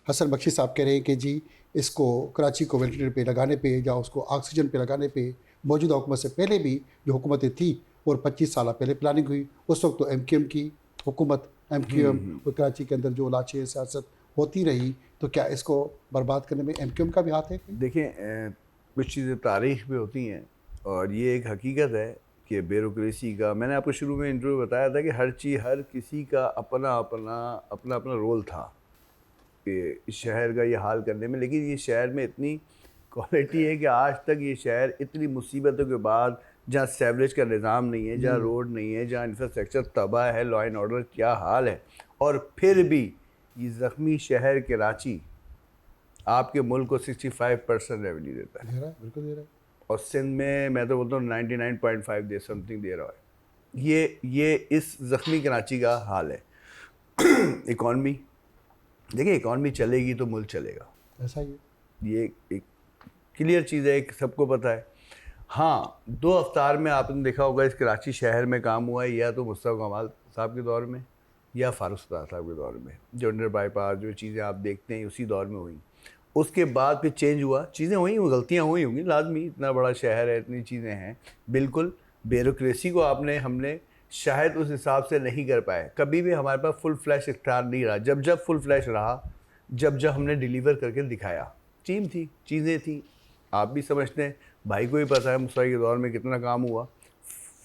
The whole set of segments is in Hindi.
हसन बख्शी साहब कह रहे हैं कि जी इसको कराची को वेंटिलेटर पे लगाने पे या उसको ऑक्सीजन पे लगाने पे मौजूदा हुकूमत से पहले भी जो हुकूमतें थी और 25 साल पहले प्लानिंग हुई, उस वक्त तो MQM की हुकूमत, MQM और कराची के अंदर जो लाचे सियासत होती रही, तो क्या इसको बर्बाद करने में MQM का भी हाथ है कोई? देखें, कुछ चीज़ें तारीख में होती हैं और ये एक हकीकत है कि ब्यूरोक्रेसी का, मैंने आपको शुरू में इंटरव्यू बताया था कि हर किसी का अपना अपना रोल था कि इस शहर का ये हाल करने में। लेकिन ये शहर में इतनी क्वालिटी है कि आज तक ये शहर इतनी मुसीबतों के बाद, जहाँ सेवरेज का निज़ाम नहीं है, जहाँ रोड नहीं है, जहाँ इंफ्रास्ट्रक्चर तबाह है, लॉ एंड ऑर्डर क्या हाल है, और फिर भी ये ज़ख्मी शहर कराची आपके मुल्क को 65% रेवेन्यू देता है। दे रहा है, बिल्कुल दे रहा है। और सिंध में मैं तो बोलता हूँ 99.5 दे समथिंग दे रहा है। ये इस ज़ख्मी कराची का हाल है। इकॉनमी, देखिए इकॉनमी चलेगी तो मुल्क चलेगा, ऐसा ही है। ये एक क्लियर चीज़ है, एक सबको पता है। हाँ, 2 अवतार में आपने देखा होगा इस कराची शहर में काम हुआ है, या तो मुस्तफ़ा कमाल साहब के दौर में या फारूक सत्तार साहब के दौर में। जो अंडर बाईपास जो चीज़ें आप देखते हैं उसी दौर में हुई। उसके बाद फिर चेंज हुआ, चीज़ें हुई, वो गलतियाँ हुई होंगी लाजमी, इतना बड़ा शहर है, इतनी चीज़ें हैं, बिल्कुल। ब्यूरोक्रेसी को हमने शायद उस हिसाब से नहीं कर पाए। कभी भी हमारे पास फुल फ्लैश इख्तियार नहीं रहा। जब फुल फ्लैश रहा, जब हमने डिलीवर करके दिखाया, टीम थी, चीज़ें थी, आप भी समझते हैं, भाई को भी पता है मुस्तफ़ा के दौर में कितना काम हुआ।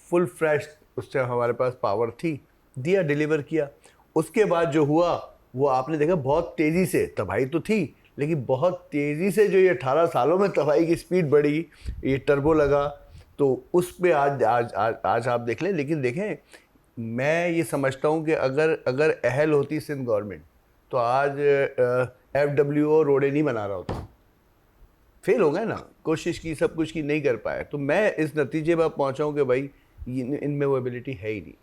फुल फ्लैश उस टाइम हमारे पास पावर थी, दिया, डिलीवर किया। उसके बाद जो हुआ वो आपने देखा, बहुत तेज़ी से तबाही तो थी, लेकिन बहुत तेज़ी से जो ये 18 सालों में तबाही की स्पीड बढ़ी, ये टर्बो लगा, तो उस पे आज आप देख लें। लेकिन देखें, मैं ये समझता हूँ कि अगर अहल होती सिंध गवर्नमेंट, तो आज FWO रोडें नहीं बना रहा होता। फेल हो गए ना, कोशिश की, सब कुछ की, नहीं कर पाए। तो मैं इस नतीजे पर पहुँचा हूँ कि भाई इनमें वो एबिलिटी है ही नहीं।